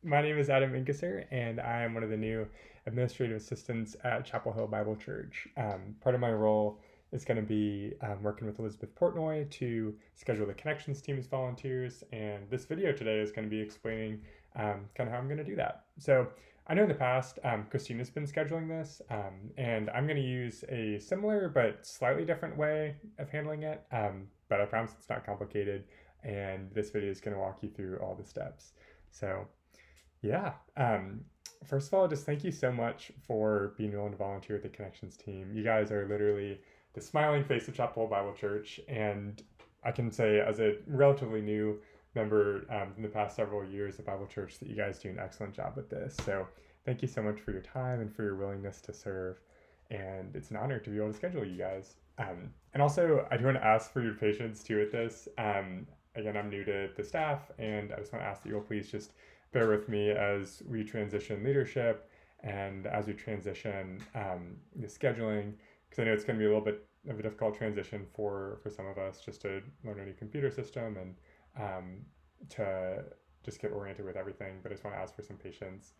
My name is Adam Inkesser, and I am one of the new administrative assistants at Chapel Hill Bible Church. Part of my role is going to be working with Elizabeth Portnoy to schedule the Connections team as volunteers, and this video today is going to be explaining kind of how I'm going to do that. So I know in the past, Christina's been scheduling this, and I'm going to use a similar but slightly different way of handling it, but I promise it's not complicated, and this video is going to walk you through all the steps. So yeah. First of all, just thank you so much for being willing to volunteer with the Connections team. You guys are literally the smiling face of Chapel Hill Bible Church, and I can say as a relatively new member in the past several years of Bible Church that you guys do an excellent job with this. So thank you so much for your time and for your willingness to serve. And it's an honor to be able to schedule you guys. And also, I do want to ask for your patience too with this. Again, I'm new to the staff, and I just want to ask that you'll please just bear with me as we transition leadership and as we transition the scheduling, because I know it's going to be a little bit of a difficult transition for some of us just to learn a new computer system and to just get oriented with everything. But I just want to ask for some patience.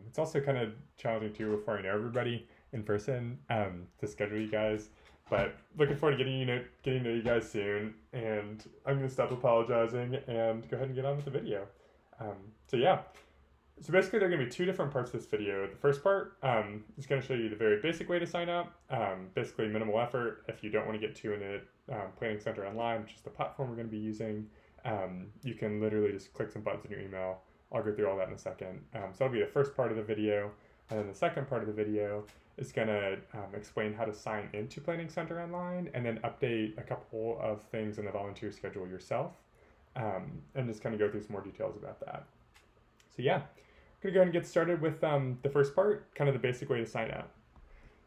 It's also kind of challenging too before I know everybody in person to schedule you guys. But looking forward to getting to know you guys soon. And I'm going to stop apologizing and go ahead and get on with the video. So yeah, so basically there are going to be two different parts of this video. The first part is going to show you the very basic way to sign up, basically minimal effort. If you don't want to get too into Planning Center Online, which is the platform we're going to be using, you can literally just click some buttons in your email. I'll go through all that in a second. So that'll be the first part of the video. And then the second part of the video is going to explain how to sign into Planning Center Online and then update a couple of things in the volunteer schedule yourself. And just kind of go through some more details about that. So yeah, I'm going to go ahead and get started with the first part, kind of the basic way to sign up.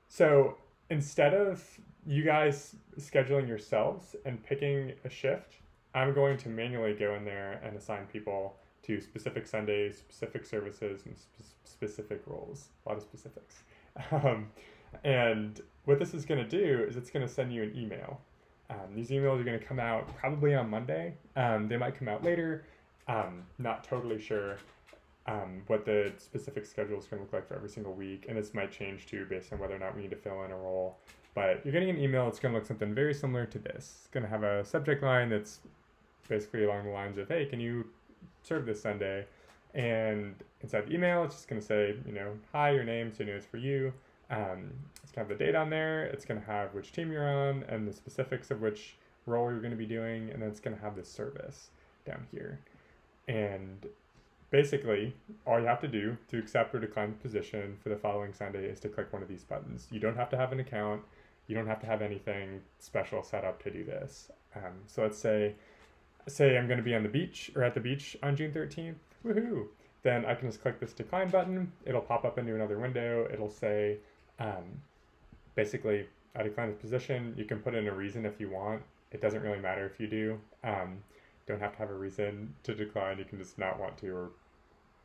So instead of you guys scheduling yourselves and picking a shift, I'm going to manually go in there and assign people to specific Sundays, specific services, and specific roles. A lot of specifics. And what this is going to do is it's going to send you an email. These emails are going to come out probably on Monday. They might come out later. Not totally sure what the specific schedule is going to look like for every single week. And this might change too based on whether or not we need to fill in a role. But you're getting an email that's going to look something very similar to this. It's going to have a subject line that's basically along the lines of, hey, can you serve this Sunday? And inside the email, it's just going to say, hi, your name, so you know it's for you. It's going to have the date on there. It's going to have which team you're on and the specifics of which role you're going to be doing. And then it's going to have the service down here. And basically, all you have to do to accept or decline the position for the following Sunday is to click one of these buttons. You don't have to have an account. You don't have to have anything special set up to do this. So let's say I'm going to be on the beach or at the beach on June 13th. Woohoo! Then I can just click this decline button. It'll pop up into another window. It'll say, basically, I decline this position. You can put in a reason if you want. It doesn't really matter if you do. Don't have to have a reason to decline. You can just not want to or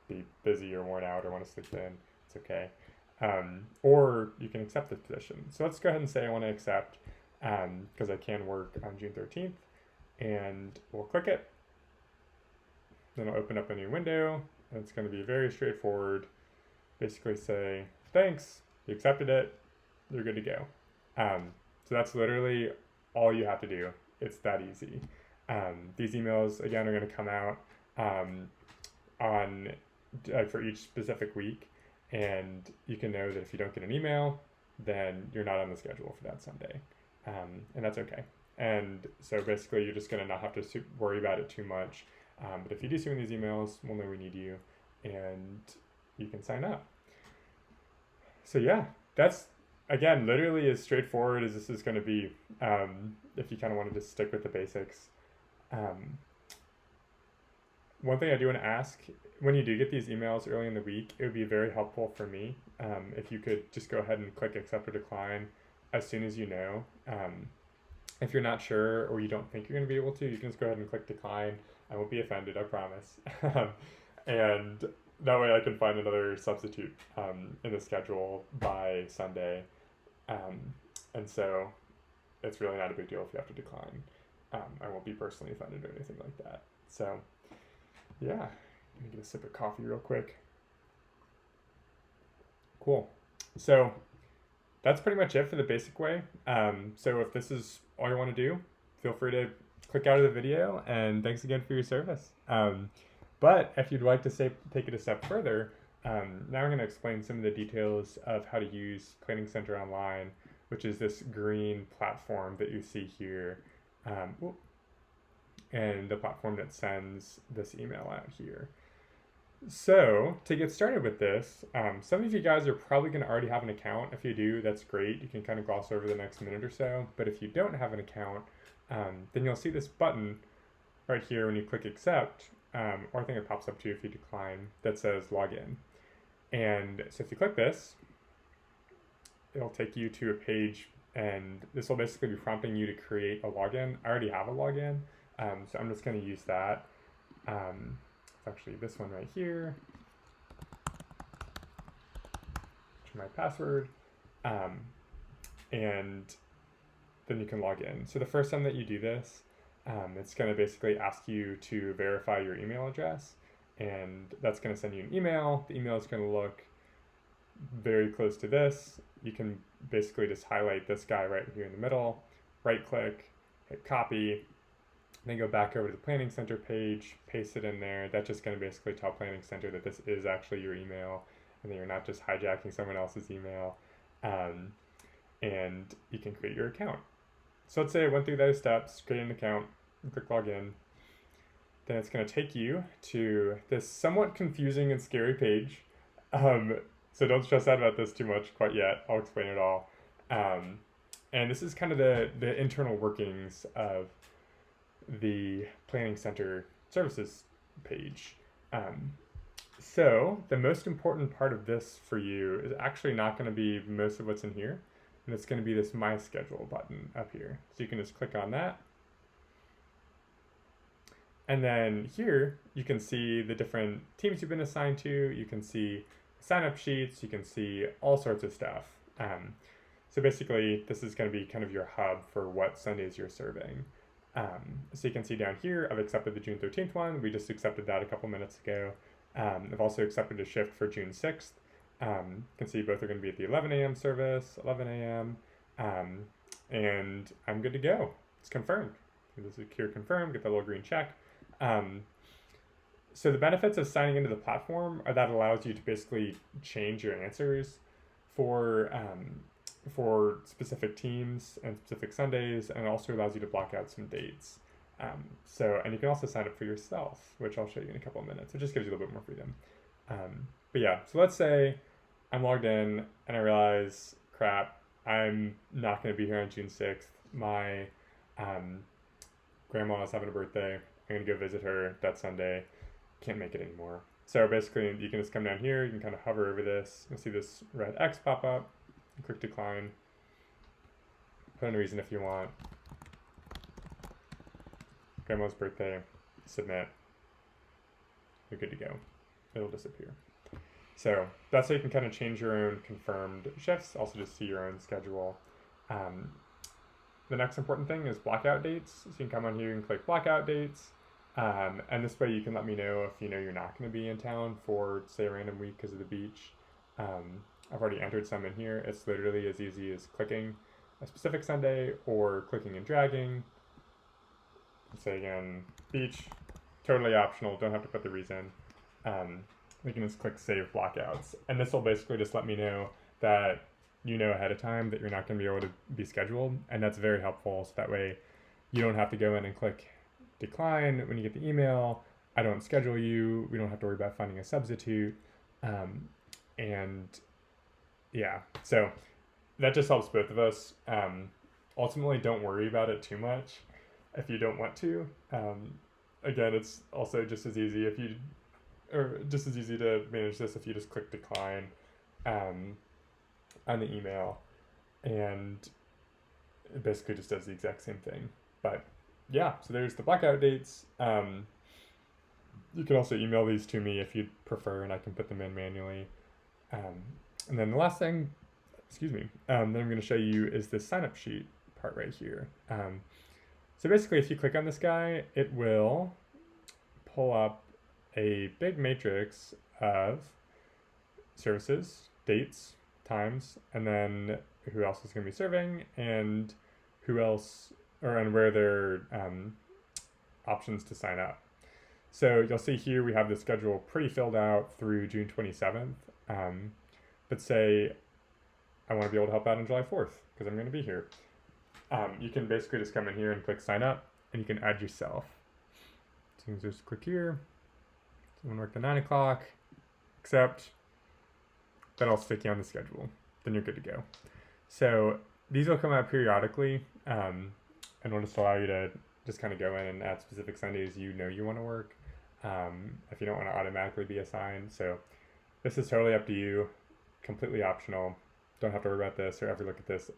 be busy or worn out or want to sleep in. It's okay. Or you can accept this position. So let's go ahead and say I want to accept because I can work on June 13th. And we'll click it. Then it'll open up a new window. And it's going to be very straightforward. Basically say, thanks, you accepted it, you're good to go. So that's literally all you have to do. It's that easy. These emails, again, are going to come out on for each specific week. And you can know that if you don't get an email, then you're not on the schedule for that Sunday. And that's okay. And so basically, you're just going to not have to worry about it too much. But if you do see one of these emails, we'll know we need you, and you can sign up. So yeah, that's, again, literally as straightforward as this is going to be if you kind of wanted to stick with the basics. One thing I do want to ask, when you do get these emails early in the week, it would be very helpful for me if you could just go ahead and click accept or decline as soon as you know. If you're not sure or you don't think you're going to be able to, you can just go ahead and click decline. I won't be offended, I promise. And that way I can find another substitute in the schedule by Sunday. And so it's really not a big deal if you have to decline. I won't be personally offended or anything like that. So yeah, Let me get a sip of coffee real quick. Cool. So that's pretty much it for the basic way. So if this is all you want to do, feel free to click out of the video, and thanks again for your service. But if you'd like to take it a step further, now I'm going to explain some of the details of how to use Planning Center Online, which is this green platform that you see here, and the platform that sends this email out here. So to get started with this, some of you guys are probably going to already have an account. If you do, that's great. You can kind of gloss over the next minute or so. But if you don't have an account, then you'll see this button right here when you click accept, or I think it pops up too if you decline, that says login. And so if you click this, it'll take you to a page, and this will basically be prompting you to create a login. I already have a login, so I'm just going to use that. It's actually this one right here. My password, and then you can log in. So the first time that you do this, it's going to basically ask you to verify your email address, and that's going to send you an email. The email is going to look very close to this. You can basically just highlight this guy right here in the middle, right click, hit copy, then go back over to the Planning Center page, paste it in there. That's just going to basically tell Planning Center that this is actually your email, and that you're not just hijacking someone else's email, and you can create your account. So let's say I went through those steps, create an account, and click login. Then it's going to take you to this somewhat confusing and scary page. So don't stress out about this too much quite yet. I'll explain it all. And this is kind of the internal workings of the Planning Center services page. So the most important part of this for you is actually not going to be most of what's in here, and it's going to be this My Schedule button up here. So you can just click on that. And then here you can see the different teams you've been assigned to. You can see sign-up sheets. You can see all sorts of stuff. So basically, this is going to be kind of your hub for what Sundays you're serving. So you can see down here, I've accepted the June 13th one. We just accepted that a couple minutes ago. I've also accepted a shift for June 6th. You can see both are going to be at the 11 a.m. service, 11 a.m. And I'm good to go. It's confirmed. This is here confirmed, get the little green check. So the benefits of signing into the platform are that it allows you to basically change your answers for specific teams and specific Sundays, and it also allows you to block out some dates. And you can also sign up for yourself, which I'll show you in a couple of minutes. It just gives you a little bit more freedom. But yeah, so let's say I'm logged in and I realize, crap, I'm not going to be here on June 6th. My grandma is having a birthday. I'm going to go visit her that Sunday. Can't make it anymore. So basically, you can just come down here. You can kind of hover over this. You'll see this red X pop up. Click decline. Put in a reason if you want. Grandma's birthday. Submit. You're good to go. It'll disappear. So that's how you can kind of change your own confirmed shifts. Also just see your own schedule. The next important thing is blackout dates. So you can come on here and click blackout dates. And this way you can let me know if you know you're not going to be in town for, say, a random week because of the beach. I've already entered some in here. It's literally as easy as clicking a specific Sunday or clicking and dragging. Say again, beach, totally optional. Don't have to put the reason. We can just click save blockouts. And this will basically just let me know that you know ahead of time that you're not going to be able to be scheduled. And that's very helpful. So that way you don't have to go in and click decline when you get the email. I don't schedule you. We don't have to worry about finding a substitute. And yeah, so that just helps both of us. Ultimately, don't worry about it too much if you don't want to. Again, it's also just as easy to manage this if you just click decline on the email, and it basically just does the exact same thing. But yeah, so there's the blackout dates. You can also email these to me if you'd prefer, and I can put them in manually. And then the last thing, that I'm going to show you is this sign-up sheet part right here. So basically, if you click on this guy, it will pull up a big matrix of services, dates, times, and then who else is going to be serving, and who else, and where their options to sign up. So you'll see here we have the schedule pretty filled out through June 27th. But say I want to be able to help out on July 4th because I'm going to be here. You can basically just come in here and click sign up, and you can add yourself. So you can just click here. So I'm going to work the 9 o'clock, accept. Then I'll stick you on the schedule. Then you're good to go. So these will come out periodically, and will just allow you to just kind of go in and add specific Sundays you want to work, if you don't want to automatically be assigned. So this is totally up to you, completely optional. Don't have to worry about this or ever look at this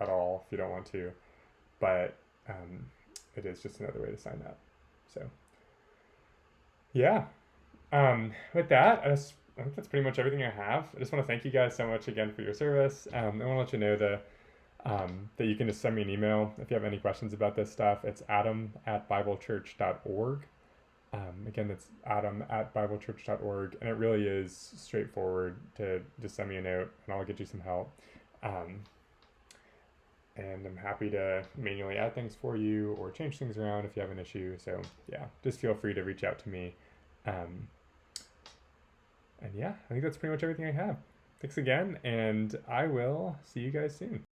at all if you don't want to, but it is just another way to sign up. So yeah, with that, I think that's pretty much everything I have. I just want to thank you guys so much again for your service. I want to let you know that you can just send me an email if you have any questions about this stuff. It's adam@biblechurch.org. Again, that's adam@biblechurch.org, and it really is straightforward to just send me a note and I'll get you some help. And I'm happy to manually add things for you or change things around if you have an issue. So yeah, just feel free to reach out to me. And yeah, I think that's pretty much everything I have. Thanks again, and I will see you guys soon.